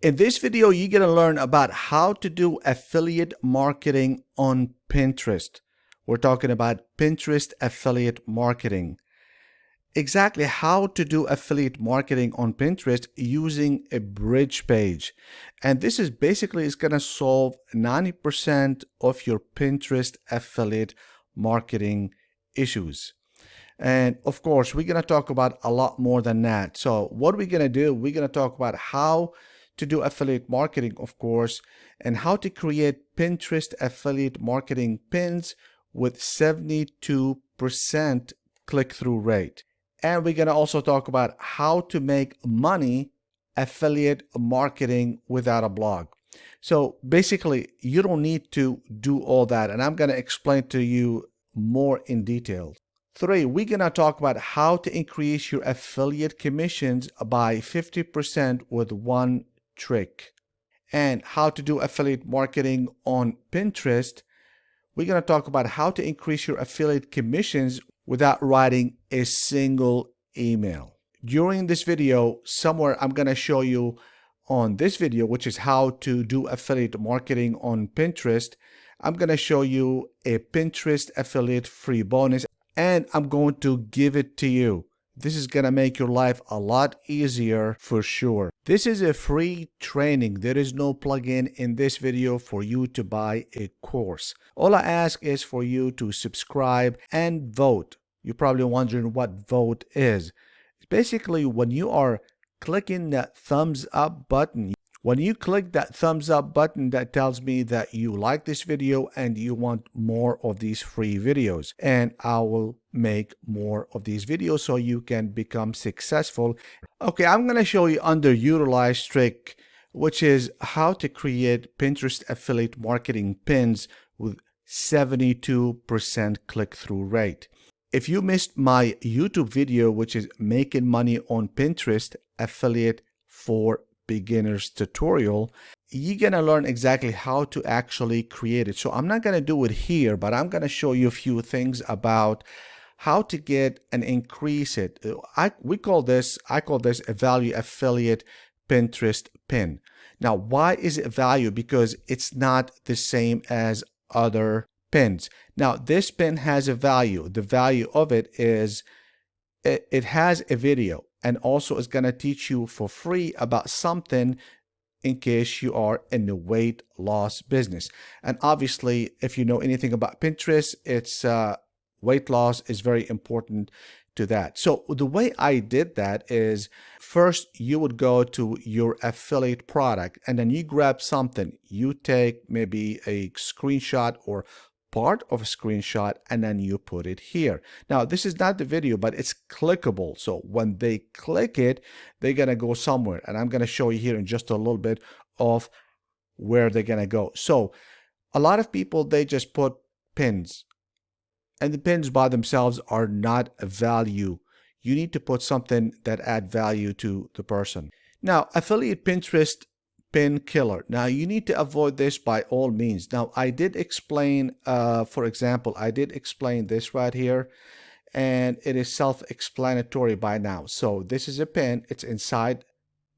In this video, you're going to learn about how to do affiliate marketing on Pinterest. We're talking about Pinterest affiliate marketing. Exactly how to do affiliate marketing on Pinterest using a bridge page. And this is basically is going to solve 90% of your Pinterest affiliate marketing issues. And of course, we're going to talk about a lot more than that. So what we're going to do, we're going to talk about how to do affiliate marketing, of course, and how to create Pinterest affiliate marketing pins with 72% click-through rate. And we're going to also talk about how to make money affiliate marketing without a blog. So basically, you don't need to do all that, and I'm going to explain to you more in detail. 3, we're going to talk about how to increase your affiliate commissions by 50% with one trick, and how to do affiliate marketing on Pinterest. We're going to talk about how to increase your affiliate commissions without writing a single email. During this video, somewhere I'm going to show you on this video, which is how to do affiliate marketing on Pinterest. I'm going to show you a Pinterest affiliate free bonus, and I'm going to give it to you. This is going to make your life a lot easier for sure. This is a free training. There is no plugin in this video for you to buy a course. All I ask is for you to subscribe and vote. You're probably wondering what vote is. It's basically when you are clicking that thumbs up button. When you click that thumbs up button, that tells me that you like this video and you want more of these free videos. And I will make more of these videos so you can become successful. Okay, I'm going to show you underutilized trick, which is how to create Pinterest affiliate marketing pins with 72% click-through rate. If you missed my YouTube video, which is making money on Pinterest affiliate for beginners tutorial, you're going to learn exactly how to actually create it. So I'm not going to do it here, but I'm going to show you a few things about how to get and increase it. I call this a value affiliate Pinterest pin. Now, why is it value? Because it's not the same as other pins. Now, this pin has a value. The value of it is it has a video, and also it's going to teach you for free about something in case you are in the weight loss business. And obviously, if you know anything about Pinterest, it's weight loss is very important to that. So the way I did that is, first you would go to your affiliate product and then you grab something. You take maybe a screenshot or part of a screenshot and then you put it here. Now this is not the video, but it's clickable. So when they click it, they're gonna go somewhere, and I'm gonna show you here in just a little bit of where they're gonna go. So a lot of people, they just put pins, and the pins by themselves are not a value. You need to put something that add value to the person. Now, affiliate Pinterest pin killer. Now you need to avoid this by all means. Now I did explain, for example, I did explain this right here, and it is self-explanatory by now. So this is a pin, it's inside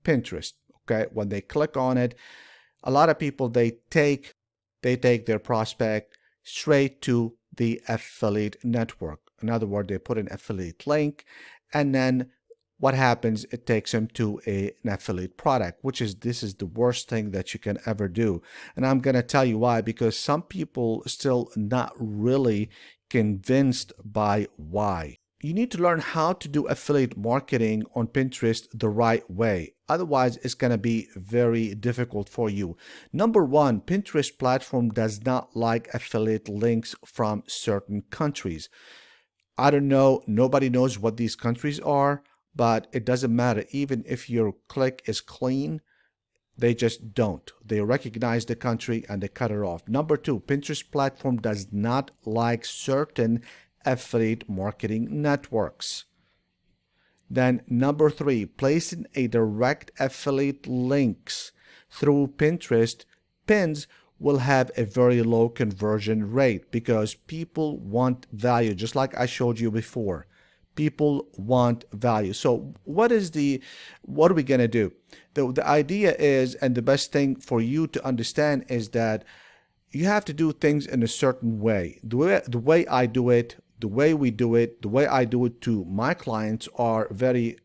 Pinterest. Okay, when they click on it, a lot of people, they take their prospect straight to the affiliate network. In other words, they put an affiliate link, and then what happens, it takes them to an affiliate product, which is, this is the worst thing that you can ever do. And I'm going to tell you why, because some people still not really convinced by why. You need to learn how to do affiliate marketing on Pinterest the right way. Otherwise, it's going to be very difficult for you. Number one, Pinterest platform does not like affiliate links from certain countries. I don't know, nobody knows what these countries are, but it doesn't matter. Even if your click is clean, they just don't. They recognize the country and they cut it off. Number two, Pinterest platform does not like certain affiliate marketing networks. Then number three, placing a direct affiliate links through Pinterest pins will have a very low conversion rate because people want value, just like I showed you before. People want value. So what are we going to do? The idea is, and the best thing for you to understand is that you have to do things in a certain way. The way I do it, the way we do it, the way I do it to my clients are very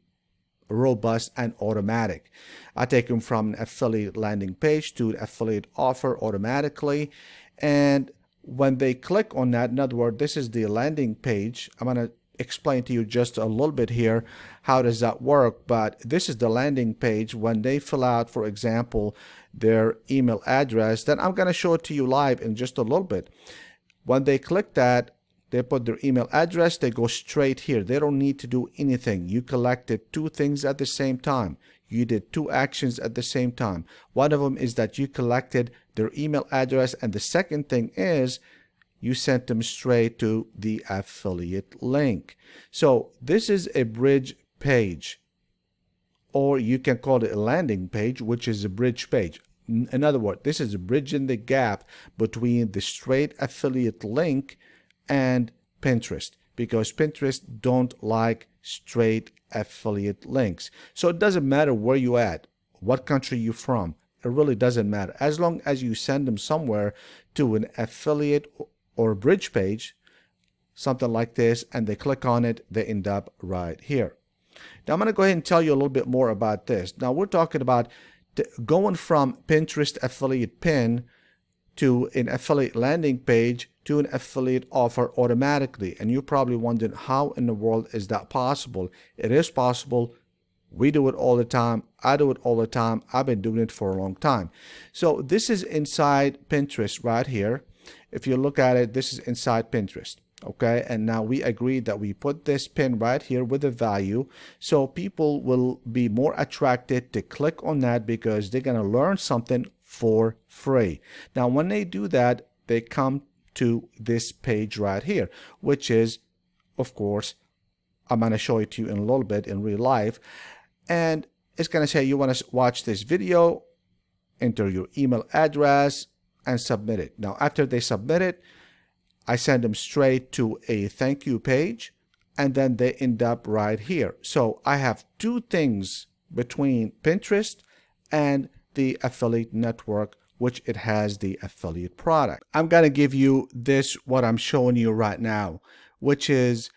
robust and automatic. I take them from an affiliate landing page to an affiliate offer automatically. And when they click on that, in other words, this is the landing page. I'm going to explain to you just a little bit here how does that work, but this is the landing page. When they fill out, for example, their email address, then I'm going to show it to you live in just a little bit. When they click that, they put their email address, they go straight here. They don't need to do anything. You collected two things at the same time. You did two actions at the same time. One of them is that you collected their email address, and the second thing is you sent them straight to the affiliate link. So this is a bridge page, or you can call it a landing page, which is a bridge page. In other words, this is bridging the gap between the straight affiliate link and Pinterest, because Pinterest don't like straight affiliate links. So it doesn't matter where you at, what country you're from. It really doesn't matter. As long as you send them somewhere to an affiliate or a bridge page, something like this, and they click on it, they end up right here. Now I'm going to go ahead and tell you a little bit more about this. Now we're talking about going from Pinterest affiliate pin to an affiliate landing page to an affiliate offer automatically. And you're probably wondering, how in the world is that possible? It is possible. We do it all the time. I do it all the time. I've been doing it for a long time. So this is inside Pinterest right here. If you look at it, this is inside Pinterest. Okay, and now we agreed that we put this pin right here with a value, so people will be more attracted to click on that because they're going to learn something for free. Now when they do that, they come to this page right here, which is, of course, I'm going to show it to you in a little bit in real life, and it's going to say you want to watch this video, enter your email address and submit it. Now after they submit it, I send them straight to a thank you page, and then they end up right here. So I have two things between Pinterest and the affiliate network, which it has the affiliate product. I'm going to give you this, what I'm showing you right now, which is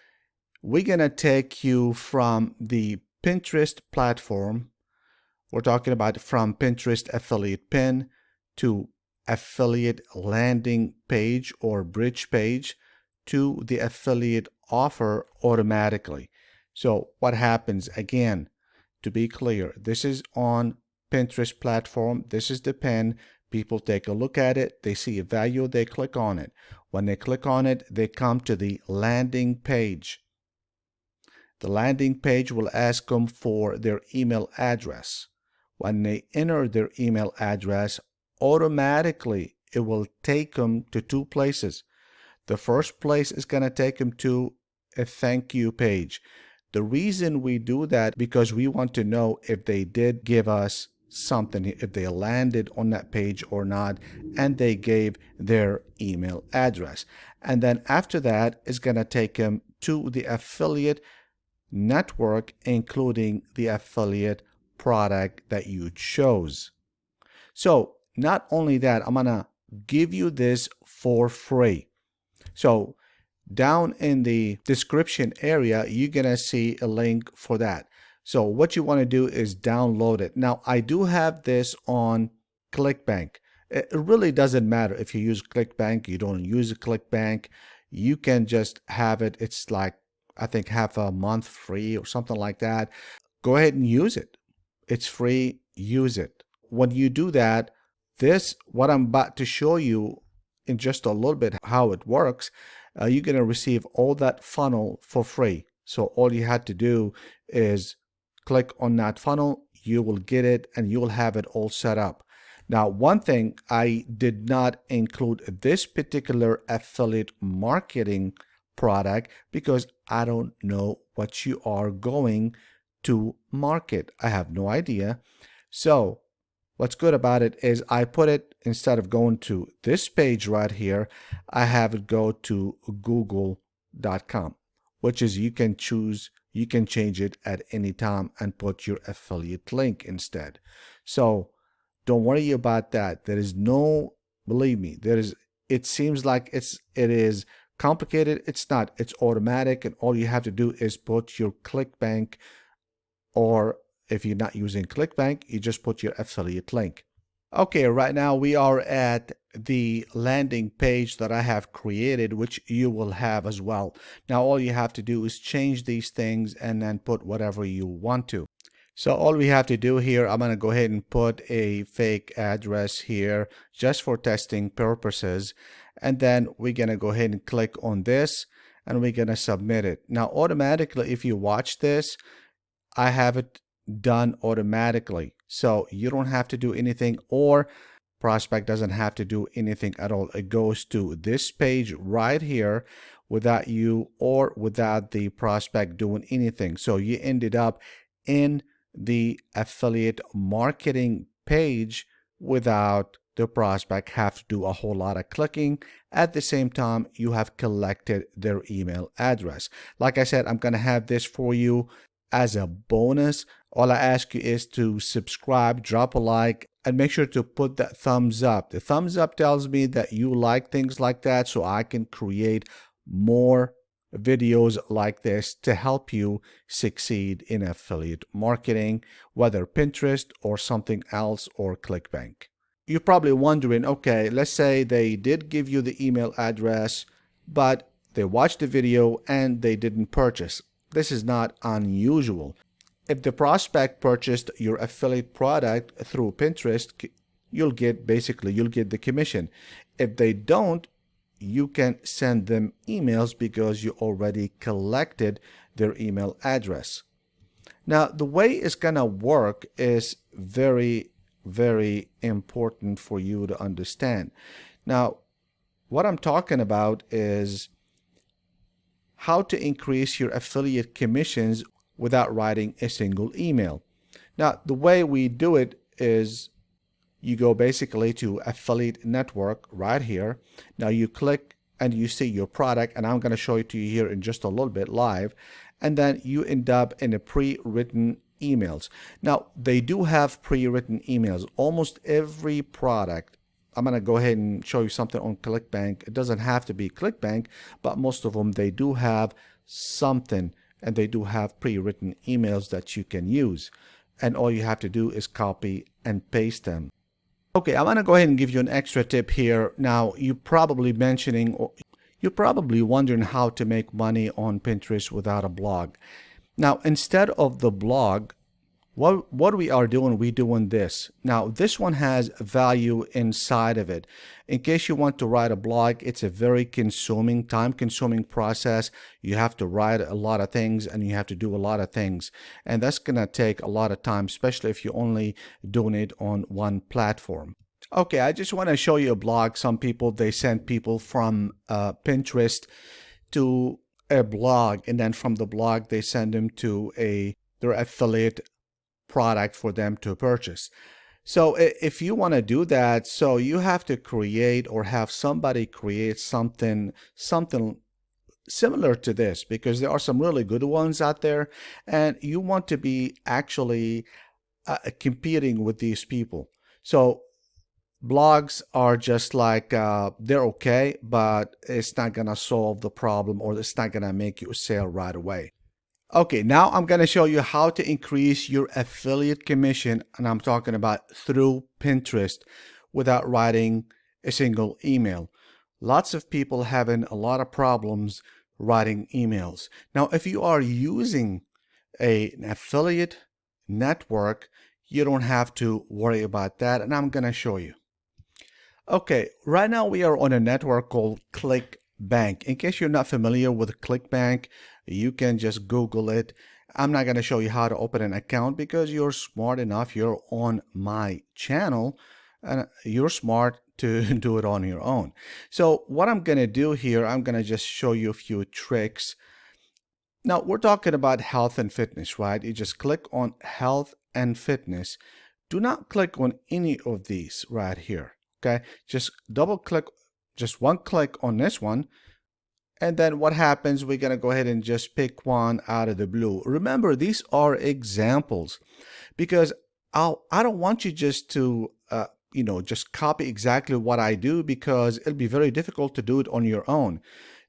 we're going to take you from the Pinterest platform. We're talking about from Pinterest affiliate pin to affiliate landing page or bridge page to the affiliate offer automatically. So what happens, again, to be clear, this is on Pinterest platform. This is the pin. People take a look at it. They see a value. They click on it. When they click on it, they come to the landing page. The landing page will ask them for their email address. When they enter their email address, automatically it will take them to two places. The first place is going to take them to a thank you page. The reason we do that, because we want to know if they did give us something, if they landed on that page or not, and they gave their email address. And then after that, it's going to take them to the affiliate network, including the affiliate product that you chose. So not only that, I'm gonna give you this for free. So down in the description area, you're gonna see a link for that. So what you want to do is download it. Now I do have this on ClickBank. It really doesn't matter if you use ClickBank, you don't use ClickBank, you can just have it. It's like, I think, half a month free or something like that. Go ahead and use it. It's free, use it. When you do that, this, what I'm about to show you in just a little bit how it works, you're going to receive all that funnel for free. So all you had to do is click on that funnel, you will get it, and you'll have it all set up. Now, one thing, I did not include this particular affiliate marketing product because I don't know what you are going to market. I have no idea. So what's good about it is I put it, instead of going to this page right here, I have it go to google.com. which is you can change it at any time and put your affiliate link instead. So don't worry about that. There is no, believe me, it seems like it is complicated. It's not. It's automatic, and all you have to do is put your ClickBank, or if you're not using ClickBank, you just put your affiliate link. Okay, right now we are at the landing page that I have created, which you will have as well. Now all you have to do is change these things and then put whatever you want to. So all we have to do here, I'm going to go ahead and put a fake address here just for testing purposes. And then we're going to go ahead and click on this and we're going to submit it. Now automatically, if you watch this, I have it done automatically. So you don't have to do anything, or prospect doesn't have to do anything at all. It goes to this page right here without you or without the prospect doing anything. So you ended up in the affiliate marketing page without the prospect have to do a whole lot of clicking. At the same time, you have collected their email address. Like I said, I'm going to have this for you as a bonus. All I ask you is to subscribe, drop a like, and make sure to put that thumbs up. The thumbs up tells me that you like things like that, so I can create more videos like this to help you succeed in affiliate marketing, whether Pinterest or something else or ClickBank. You're probably wondering, okay, let's say they did give you the email address, but they watched the video and they didn't purchase. This is not unusual. If the prospect purchased your affiliate product through Pinterest, you'll get the commission. If they don't, you can send them emails because you already collected their email address. Now, the way it's gonna work is very, very important for you to understand. Now, what I'm talking about is how to increase your affiliate commissions without writing a single email. Now, the way we do it is you go basically to affiliate network right here. Now you click and you see your product, and I'm going to show it to you here in just a little bit live, and then you end up in a pre-written emails. Now they do have pre-written emails. Almost every product, I'm going to go ahead and show you something on ClickBank. It doesn't have to be ClickBank, but most of them, they do have something, and they do have pre-written emails that you can use. And all you have to do is copy and paste them. Okay, I'm going to go ahead and give you an extra tip here. Now, you're probably wondering how to make money on Pinterest without a blog. Now, instead of the blog, what we are doing, we're doing this. Now, this one has value inside of it. In case you want to write a blog, it's a very time-consuming process. You have to write a lot of things and you have to do a lot of things. And that's going to take a lot of time, especially if you're only doing it on one platform. Okay, I just want to show you a blog. Some people, they send people from Pinterest to a blog, and then from the blog, they send them to their affiliate product for them to purchase. So if you want to do that, so you have to create or have somebody create something similar to this, because there are some really good ones out there, and you want to be actually competing with these people. So blogs are just like, they're okay, but it's not gonna solve the problem, or it's not gonna make you a sale right away. Okay, now I'm going to show you how to increase your affiliate commission, and I'm talking about through Pinterest without writing a single email. Lots of people having a lot of problems writing emails. Now, if you are using an affiliate network, you don't have to worry about that, and I'm going to show you. Okay, right now we are on a network called ClickBank. In case you're not familiar with ClickBank, you can just Google it. I'm not going to show you how to open an account because you're smart enough. You're on my channel and you're smart to do it on your own. So what I'm going to do here, I'm going to just show you a few tricks. Now we're talking about health and fitness, right? You just click on health and fitness. Do not click on any of these right here. Okay, just double click, just one click on this one, And then what happens, we're going to go ahead and just pick one out of the blue. Remember, these are examples because I don't want you just to, just copy exactly what I do, because it'll be very difficult to do it on your own.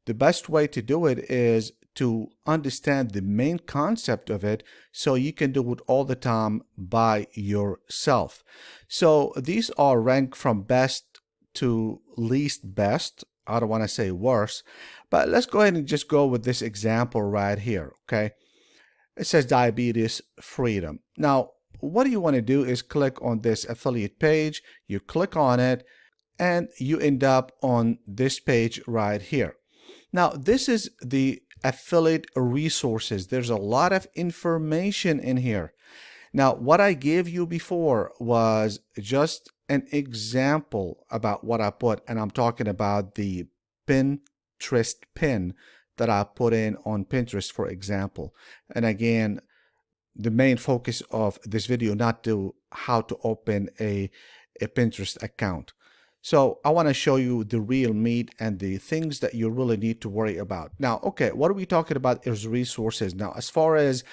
The best way to do it is to understand the main concept of it so you can do it all the time by yourself. So these are ranked from best to least best. I don't want to say worse, but let's go ahead and just go with this example right here, okay? It says diabetes freedom. Now, what you want to do is click on this affiliate page, you click on it, and you end up on this page right here. Now, this is the affiliate resources. There's a lot of information in here. Now, what I gave you before was just an example about what I put, and I'm talking about the Pinterest pin that I put in on Pinterest, for example. And again, the main focus of this video, not to how to open a Pinterest account. So I want to show you the real meat and the things that you really need to worry about. Now, okay, what are we talking about is resources. Now, as far as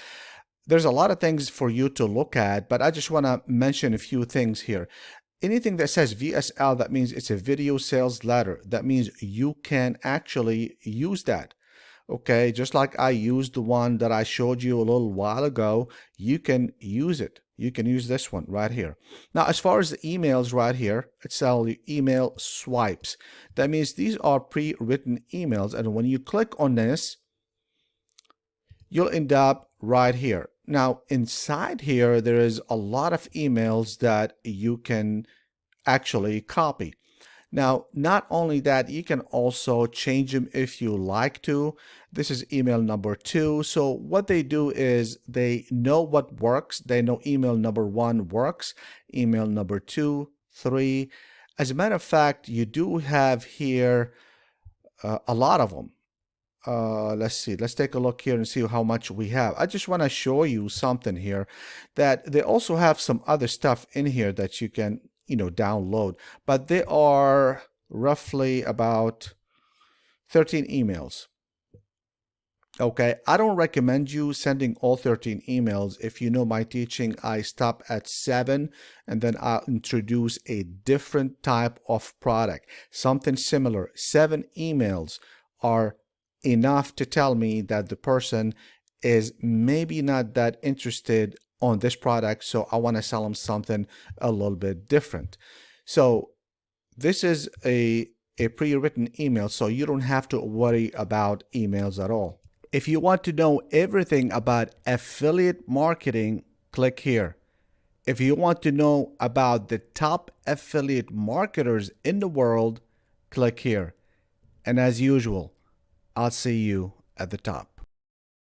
there's a lot of things for you to look at, but I just want to mention a few things here. Anything that says VSL, that means it's a video sales letter. That means you can actually use that. Okay, just like I used the one that I showed you a little while ago, you can use it. You can use this one right here. Now, as far as the emails right here, it's email swipes. That means these are pre-written emails. And when you click on this, you'll end up right here. Now, inside here, there is a lot of emails that you can actually copy. Now, not only that, you can also change them if you like to. This is email number 2. So what they do is they know what works. They know email number 1 works, email number 2, 3. As a matter of fact, you do have here a lot of them. Let's see. Let's take a look here and see how much we have. I just want to show you something here, that they also have some other stuff in here that you can download, but there are roughly about 13 emails. Okay, I don't recommend you sending all 13 emails. If you know my teaching, I stop at 7 and then I'll introduce a different type of product, something similar. 7 emails are enough to tell me that the person is maybe not that interested on this product, so I want to sell them something a little bit different. So this is a pre-written email, so you don't have to worry about emails at all. If you want to know everything about affiliate marketing, click here. If you want to know about the top affiliate marketers in the world, click here. And as usual, I'll see you at the top.